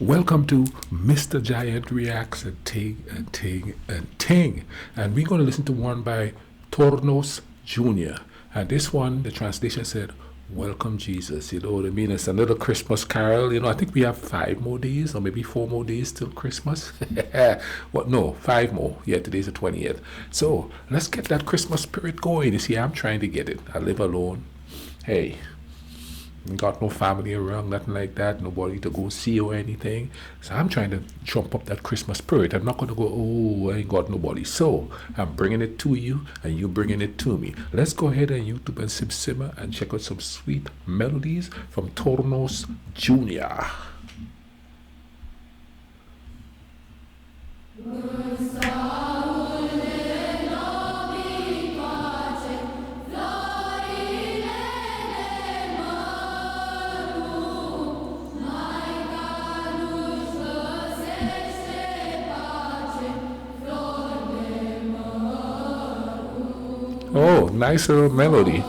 Welcome to Mr. Giant Reacts and Ting and Ting and Ting. And we're going to listen to one by Tronos Junior. And this one, the translation said, Welcome Jesus. You know what I mean? It's another Christmas carol. You know, I think we have 5 more days or maybe 4 more days till Christmas. What? No, 5 more. Yeah, today's the 20th. So let's get that Christmas spirit going. You see, I'm trying to get it. I live alone. Hey. Got no family around, nothing like that, nobody to go see or anything. So I'm trying to jump up that Christmas spirit. I'm not going to go, oh, I ain't got nobody. So I'm bringing it to you and you bringing it to me. Let's go ahead and YouTube and simmer and check out some sweet melodies from Tronos Junior. Oh, nice little melody.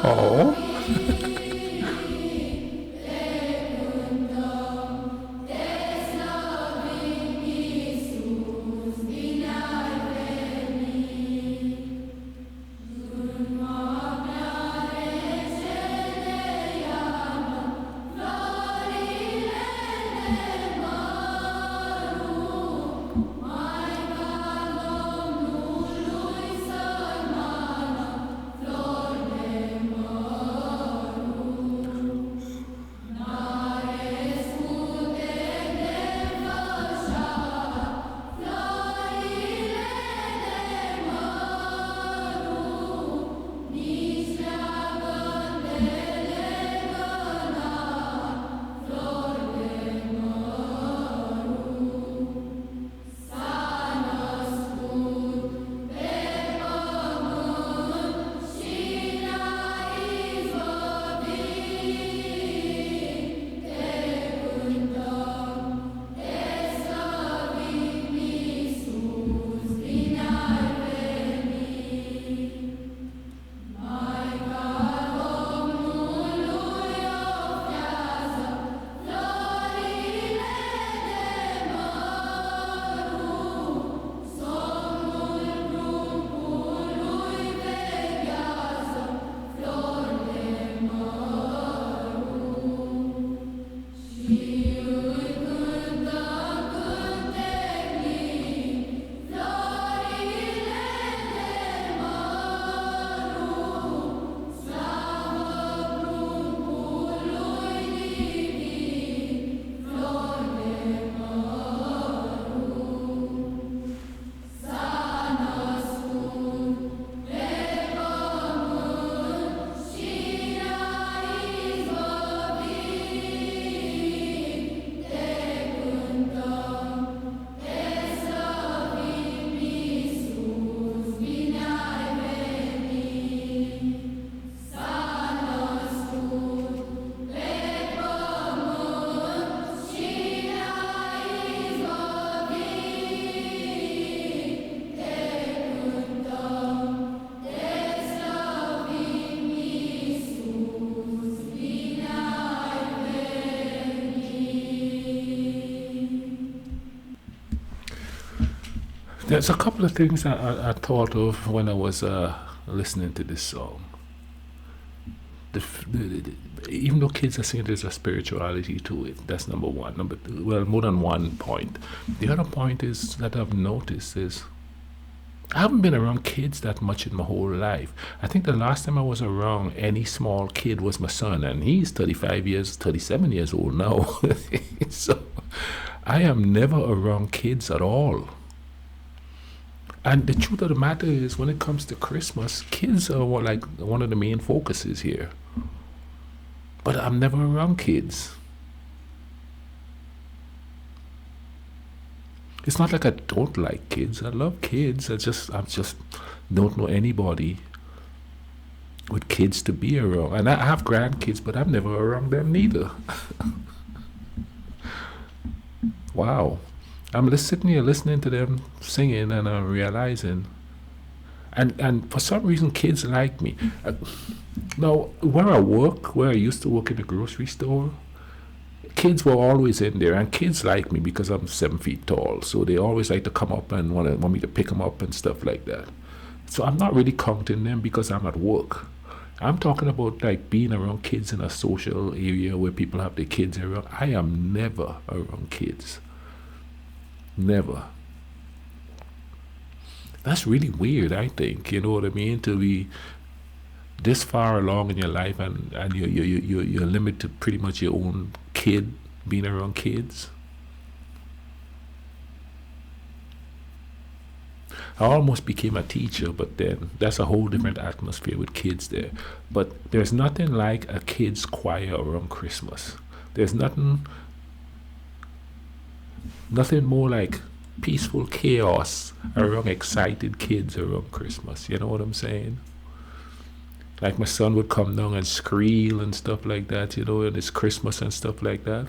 Oh. There's a couple of things I thought of when I was listening to this song. Even though kids are saying there's a spirituality to it, that's number one. Number two, well, more than one point. The other point is that I've noticed is I haven't been around kids that much in my whole life. I think the last time I was around any small kid was my son, and he's 37 years old now. So I am never around kids at all. And the truth of the matter is, when it comes to Christmas, kids are one of the main focuses here. But I'm never around kids. It's not like I don't like kids. I love kids. I just don't know anybody with kids to be around. And I have grandkids, but I'm never around them neither. Wow. I'm just sitting here listening to them singing, and I'm realizing, and for some reason kids like me. Now, where I used to work in the grocery store, kids were always in there, and kids like me because I'm 7 feet tall. So they always like to come up and want me to pick them up and stuff like that. So I'm not really counting them because I'm at work. I'm talking about like being around kids in a social area where people have their kids around. I am never around kids. Never. That's really weird, I think. You know what I mean? To be this far along in your life, and you're limited to pretty much your own kid, being around kids. I almost became a teacher, but then that's a whole different atmosphere with kids there. But there's nothing like a kids choir around Christmas. There's nothing more like peaceful chaos around excited kids around Christmas. You know what I'm saying? Like my son would come down and squeal and stuff like that, and it's Christmas and stuff like that.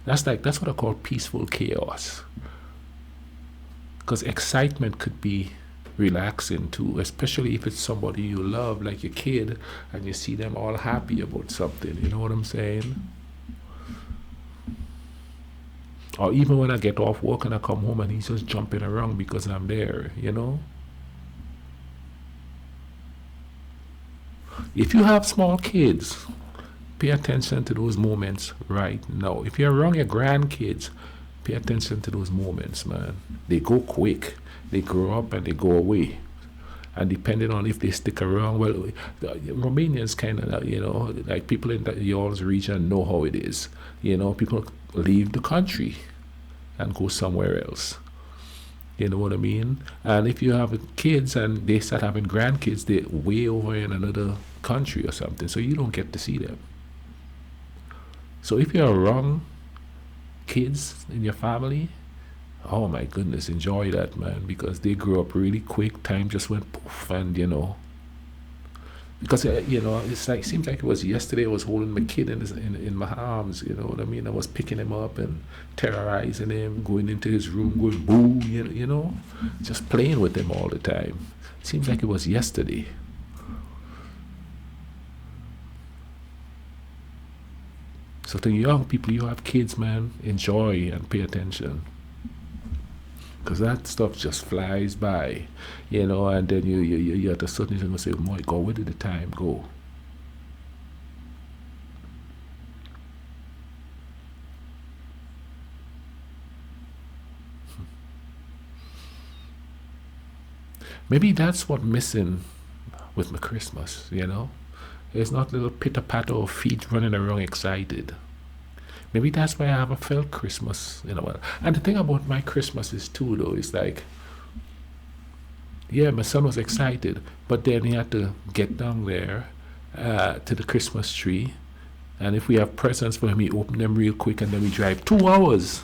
That's what I call peaceful chaos. Because excitement could be relaxing too, especially if it's somebody you love, like your kid, and you see them all happy about something. You know what I'm saying? Or even when I get off work and I come home and he's just jumping around because I'm there, If you have small kids, pay attention to those moments right now. If you're around your grandkids, pay attention to those moments, man. They go quick. They grow up and they go away. And depending on if they stick around, well, the Romanians kind of, like people in y'all's region know how it is. People leave the country and go somewhere else. You know what I mean? And if you have kids and they start having grandkids, they're way over in another country or something, so you don't get to see them. So if you're around kids in your family, oh my goodness, enjoy that, man, because they grew up really quick. Time just went poof, and because it's like, seems like it was yesterday I was holding my kid in my arms. You know what I mean? I was picking him up and terrorizing him, going into his room, going boo, just playing with him all the time. It seems like it was yesterday. So to young people, you have kids, man, enjoy and pay attention. Because that stuff just flies by, and then you at a certain time say, my God, where did the time go? Maybe that's what's missing with my Christmas, It's not little pitter-patter of feet running around excited. Maybe that's why I haven't felt Christmas in a while. And the thing about my Christmas is too, though, is like, yeah, my son was excited, but then he had to get down there to the Christmas tree, and if we have presents for him, he open them real quick, and then we drive 2 hours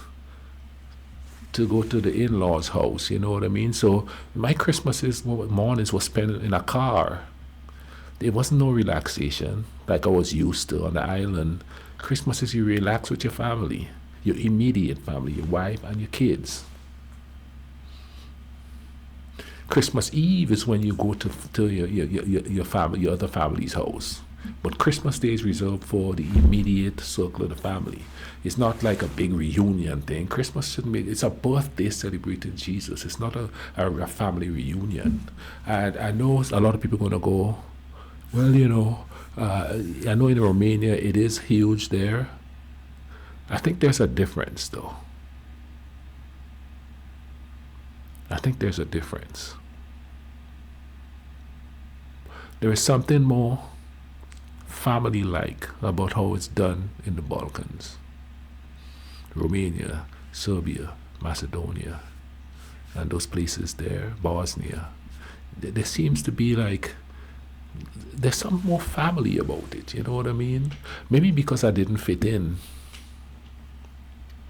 to go to the in-laws' house. You know what I mean? So my mornings was spent in a car. There wasn't no relaxation like I was used to on the island. Christmas is you relax with your family, your immediate family, your wife and your kids. Christmas Eve is when you go to your family, your other family's house. But Christmas Day is reserved for the immediate circle of the family. It's not like a big reunion thing. Christmas shouldn't be, it's a birthday celebrating Jesus. It's not a family reunion. And I know a lot of people are going to go, well, I know in Romania it is huge there. I think there's a difference, though. I think there's a difference. There is something more family-like about how it's done in the Balkans. Romania, Serbia, Macedonia, and those places there, Bosnia. There seems to be like, there's some more family about it, you know what I mean? Maybe because I didn't fit in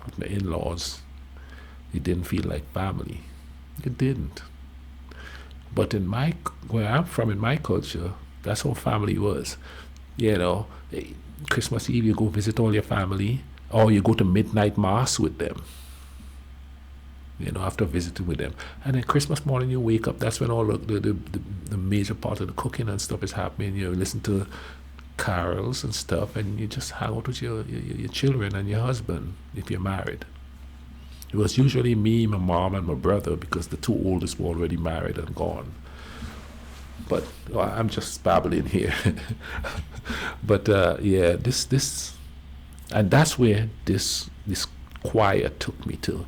with my in-laws. It didn't feel like family. It didn't. But where I'm from, in my culture, that's how family was. You know, Christmas Eve you go visit all your family, or you go to midnight mass with them. You know, after visiting with them, and then Christmas morning you wake up. That's when all the major part of the cooking and stuff is happening. You listen to carols and stuff, and you just hang out with your children and your husband if you're married. It was usually me, my mom, and my brother because the two oldest were already married and gone. But well, I'm just babbling here. But yeah, this, and that's where this choir took me to.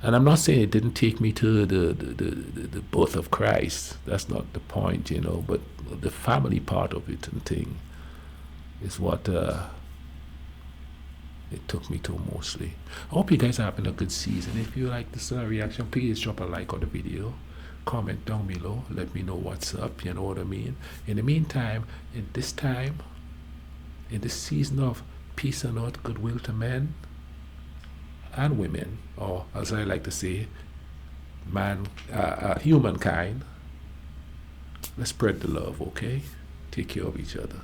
And I'm not saying it didn't take me to the birth of Christ. That's not the point, you know. But the family part of it and thing is what it took me to mostly. I hope you guys are having a good season. If you like this reaction, please drop a like on the video. Comment down below. Let me know what's up. You know what I mean? In the meantime, in this season of peace and earth, goodwill to men and women, or as I like to say, humankind, let's spread the love, okay? Take care of each other.